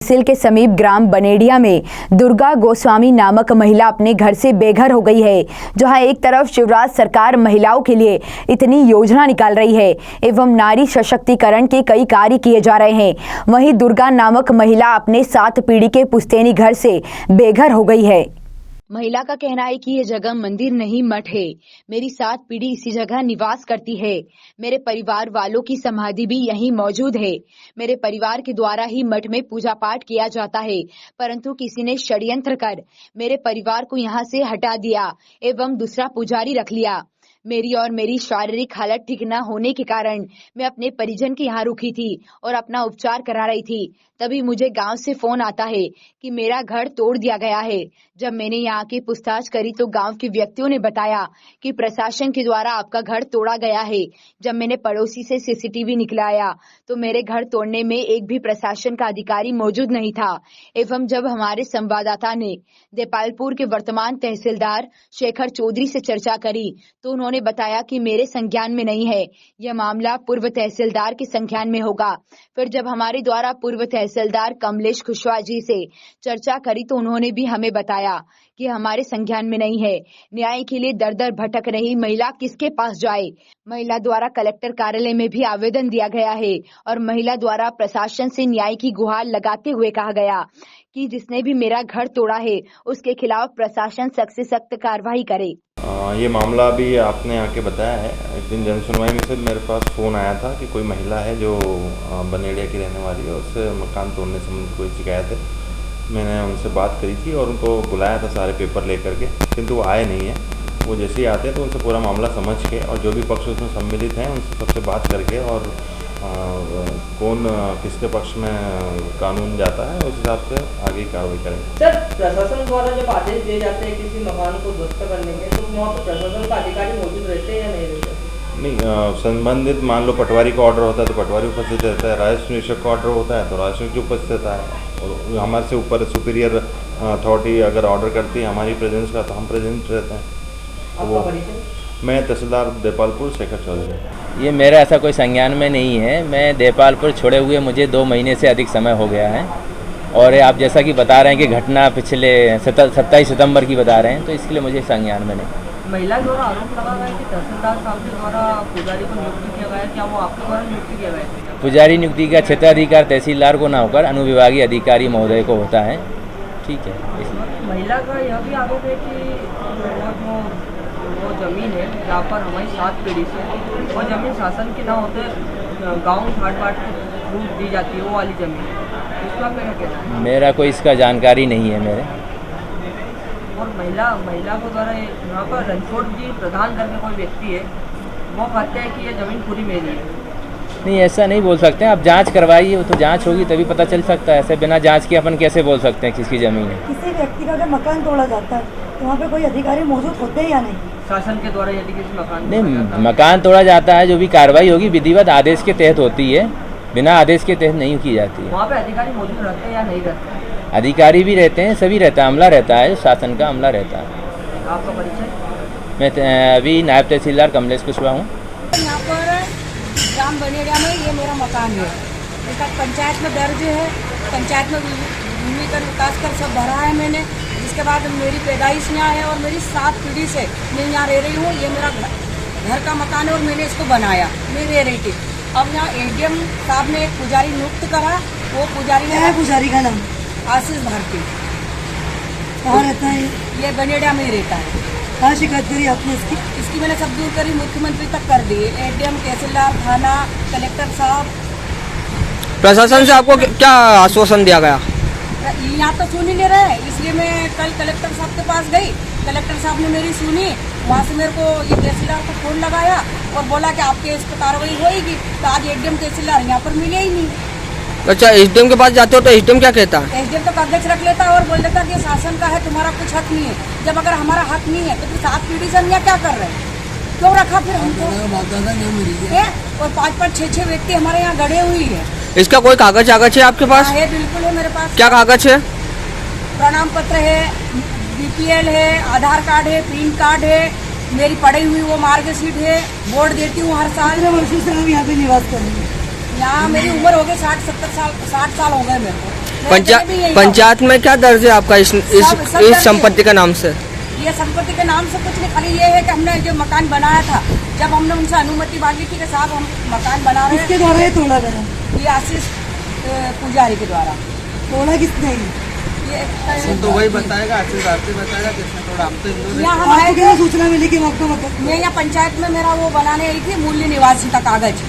तहसील के समीप ग्राम बनेड़िया में दुर्गा गोस्वामी नामक महिला अपने घर से बेघर हो गई है। जहां एक तरफ शिवराज सरकार महिलाओं के लिए इतनी योजना निकाल रही है एवं नारी सशक्तिकरण के कई कार्य किए जा रहे हैं, वहीं दुर्गा नामक महिला अपने 7 पीढ़ी के पुश्तैनी घर से बेघर हो गई है। महिला का कहना है कि यह जगह मंदिर नहीं मठ है। मेरी 7 पीढ़ी इसी जगह निवास करती है। मेरे परिवार वालों की समाधि भी यहीं मौजूद है। मेरे परिवार के द्वारा ही मठ में पूजा पाठ किया जाता है, परंतु किसी ने षड्यंत्र कर मेरे परिवार को यहां से हटा दिया एवं दूसरा पुजारी रख लिया। मेरी और मेरी शारीरिक हालत ठीक न होने के कारण मैं अपने परिजन के यहाँ रुकी थी और अपना उपचार करा रही थी। तभी मुझे गांव से फोन आता है कि मेरा घर तोड़ दिया गया है। जब मैंने यहाँ की पूछताछ करी तो गांव के व्यक्तियों ने बताया कि प्रशासन के द्वारा आपका घर तोड़ा गया है। जब मैंने पड़ोसी से सीसीटीवी निकलाया तो मेरे घर तोड़ने में एक भी प्रशासन का अधिकारी मौजूद नहीं था। एवं जब हमारे संवाददाता ने देपालपुर के वर्तमान तहसीलदार शेखर चौधरी से चर्चा करी तो उन्होंने बताया कि मेरे संज्ञान में नहीं है, यह मामला पूर्व तहसीलदार के संज्ञान में होगा। फिर जब हमारे द्वारा पूर्व तहसीलदार कमलेश कुशवाहा जी से चर्चा करी तो उन्होंने भी हमें बताया कि हमारे संज्ञान में नहीं है। न्याय के लिए दर दर भटक रही महिला किसके पास जाए। महिला द्वारा कलेक्टर कार्यालय में भी आवेदन दिया गया है और महिला द्वारा प्रशासन से न्याय की गुहार लगाते हुए कहा गया कि जिसने भी मेरा घर तोड़ा है उसके खिलाफ प्रशासन सख्त से सख्त कार्रवाई करे। ये मामला अभी आपने आके बताया है। एक दिन जनसुनवाई में से मेरे पास फ़ोन आया था कि कोई महिला है जो बनेड़िया की रहने वाली है, उससे मकान तोड़ने संबंधी कोई शिकायत है। मैंने उनसे बात करी थी और उनको बुलाया था सारे पेपर लेकर के, किंतु वो आए नहीं हैं। वो जैसे ही आते हैं तो उनसे पूरा मामला समझ के और जो भी पक्ष उसमें सम्मिलित हैं उनसे सबसे बात करके और कौन किसके पक्ष में कानून जाता है उस हिसाब से आगे कार्रवाई करेंगे। सर, प्रशासन द्वारा जब आदेश दिए जाते हैं किसी मकान को ध्वस्त करने के तो वहाँ पर प्रशासन का अधिकारी मौजूद रहते हैं या नहीं रहते? नहीं, संबंधित मान लो पटवारी का ऑर्डर होता है तो पटवारी उपस्थित रहता है, राजस्व निरीक्षक का ऑर्डर होता है तो राजस्व निरीक्षक उपस्थित रहता है, और हमारे से ऊपर सुपीरियर अथॉरिटी अगर ऑर्डर करती है हमारी प्रेजेंस का तो हम प्रेजेंट रहते हैं। आपका परिचय? मैं तहसीलदार देपालपुर शेखर चौधरी। ये मेरा ऐसा कोई संज्ञान में नहीं है। मैं देपालपुर छोड़े हुए मुझे 2 महीने से अधिक समय हो गया है और आप जैसा कि बता रहे हैं कि घटना पिछले 27 सितंबर की बता रहे हैं, तो इसके लिए मुझे संज्ञान में नहीं। महिला द्वारा आरोप लगा है कि तहसीलदार साहब के द्वारा पुजारी को नियुक्त किया गया है, क्या वो आपके द्वारा नियुक्त किया गया है? पुजारी नियुक्ति का क्षेत्राधिकार तहसीलदार को ना होकर अनुविभागीय अधिकारी महोदय को होता है। ठीक है। महिला का यह भी आरोप है कि वो जमीन है जहाँ पर हमारी 7 पीढ़ी से वो जमीन शासन की ना होते गाँव घाट बाट रूप दी जाती है, वो वाली जमीन। इसका मेरा कहना है। मेरा कोई इसका जानकारी नहीं है मेरे। और महिला को द्वारा यहाँ पर रणछोड़ जी प्रधान करके कोई व्यक्ति है, वो कहते हैं कि ये ज़मीन पूरी मेरी है। नहीं, ऐसा नहीं बोल सकते। आप जांच करवाइए, वो तो जांच होगी तभी पता चल सकता है। ऐसे बिना जांच के अपन कैसे बोल सकते हैं किसकी ज़मीन है। किसी व्यक्ति का अगर मकान तोड़ा जाता है तो वहाँ पे कोई अधिकारी मौजूद होते हैं या नहीं? शासन के द्वारा यदि किसी मकान नहीं, मकान तोड़ा जाता है, जो भी कार्रवाई होगी विधिवत आदेश के तहत होती है, बिना आदेश के तहत नहीं की जाती है। वहाँ पे अधिकारी मौजूद रहते हैं या नहीं रहते? अधिकारी भी रहते हैं, सभी रहता है, अमला रहता है, शासन का अमला रहता है। आपका परिचय? मैं अभी नायब तहसीलदार कमलेश कुशवाहा हूँ। यहाँ पर ग्राम बनेड़िया में ये मेरा मकान है, इसका पंचायत में दर्ज है। पंचायत में भूमिकर विकास कर सब भरा है मैंने। इसके बाद मेरी पैदाइश यहाँ है और मेरी 7 पीढ़ी से मैं यहाँ रह रही हूँ। ये मेरा घर का मकान है और मैंने इसको बनाया, मैं रह रही थी। अब यहाँ एडीएम साहब ने एक पुजारी नियुक्त करा। वो पुजारी है पुजारी का नाम आशीष भारती। कहाँ रहता है? ये बनेड़िया में ही रहता है। कहाँ शिकायत करी आपने इसकी मैंने सब दूर करी, मुख्यमंत्री तक कर दी, एडीएम, तहसीलदार, थाना, कलेक्टर साहब। प्रशासन से आपको क्या आश्वासन दिया गया? यहाँ तो सुन ही नहीं रहे, इसलिए मैं कल कलेक्टर साहब के पास गई। कलेक्टर साहब ने मेरी सुनी, वहाँ से मेरे को ये तहसीलदार को फोन लगाया और बोला कि आपके इस पर कार्रवाई होगी। तो आज एडीएम तहसीलदार यहाँ पर मिले ही नहीं। अच्छा, एसडीएम के पास जाते हो तो एसडीएम क्या कहता है? एसडीएम तो कागज रख लेता है और बोल देता है कि शासन का है, तुम्हारा कुछ हक नहीं है। जब अगर हमारा हक नहीं है तो फिर 7 पीढ़ी से हम यहाँ क्या कर रहे हैं? क्यों रखा फिर हमको? और 5-5, 6-6 व्यक्ति हमारे यहाँ गड़े हुई है। इसका कोई कागज है आपके पास? है, बिल्कुल है मेरे पास। क्या कागज है? प्रणाम पत्र है, बीपीएल है, आधार कार्ड है, पैन कार्ड है, मेरी पढ़ी हुई वो मार्कशीट है, बोर्ड देती हूँ हर साल। वर्षों से हम यहाँ पे निवास कर रहे हैं। यहाँ मेरी उम्र हो गई 60-70 साल, 60 साल हो गए मेरे को। पंचायत में क्या दर्ज है आपका सब दर्ज इस है। संपत्ति का नाम से? ये संपत्ति के नाम से कुछ नहीं, खाली ये है कि हमने जो मकान बनाया था, जब हमने उनसे अनुमति मांगी थी कि साहब हम मकान बना रहे किसके हैं, द्वारा ये तोड़ा गया? ये आशीष पुजारी के द्वारा तोड़ा किसने? ये तो वही बताएगा, आशीष भारती बताएगा किसने तोड़ा। हम तो इन यहाँ हम आपको आए क्या थे, सूचना मिली कि आपका मतलब? मैं यहाँ पंचायत में मेरा वो बनाने आई थी मूल्य निवासी का कागज,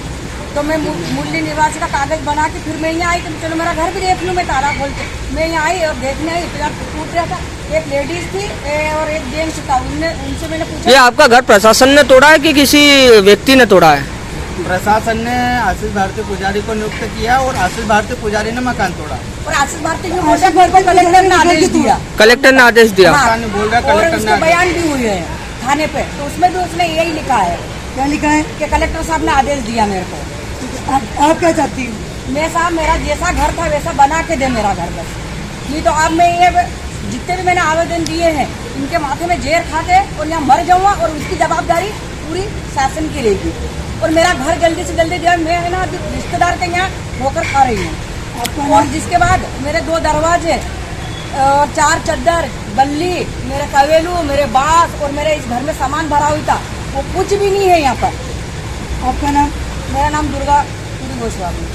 तो मैं मूल्य निवासी का कागज बना के फिर मैं यहाँ आई कि चलो मेरा घर भी देख लूँ, मैं ताला खोल के मैं यहाँ आई और देखने आई, फिर टूट रहा था। एक लेडीज थी और एक जेंट्स था, उनसे मैंने ये पूछा आपका घर प्रशासन ने तोड़ा है कि किसी व्यक्ति ने तोड़ा है? प्रशासन ने आशीष भारती पुजारी को नियुक्त किया और आशीष भारती पुजारी ने मकान तोड़ा। और आशीष भारती जो बोला कि कलेक्टर ने आदेश दिया, कलेक्टर ने आदेश दिया। हाँ, नहीं बोल रहा, और कलेक्टर उसके ने बयान भी हुए हैं थाने पे, तो उसमें भी उसने यही लिखा है क्या लिखा है? कि कलेक्टर साहब ने आदेश दिया मेरे को। आप क्या चाहती हो? मैं साहब मेरा जैसा घर था वैसा बना के दे मेरा घर बस, नहीं तो अब मैं ये जितने भी मैंने आवेदन दिए हैं इनके माथे में जेर खा के और यहाँ मर जाऊँगा और उसकी जवाबदारी पूरी शासन की रहेगी। और मेरा घर जल्दी से जल्दी दिया, मैं है ना अभी रिश्तेदार के यहाँ होकर खा रही हूँ। और जिसके बाद मेरे 2 दरवाजे और 4 चद्दर बल्ली, मेरे कवेलू, मेरे बांस और मेरे इस घर में सामान भरा हुआ था, वो कुछ भी नहीं है यहाँ पर। आपका नाम? मेरा नाम दुर्गा गोस्वामी।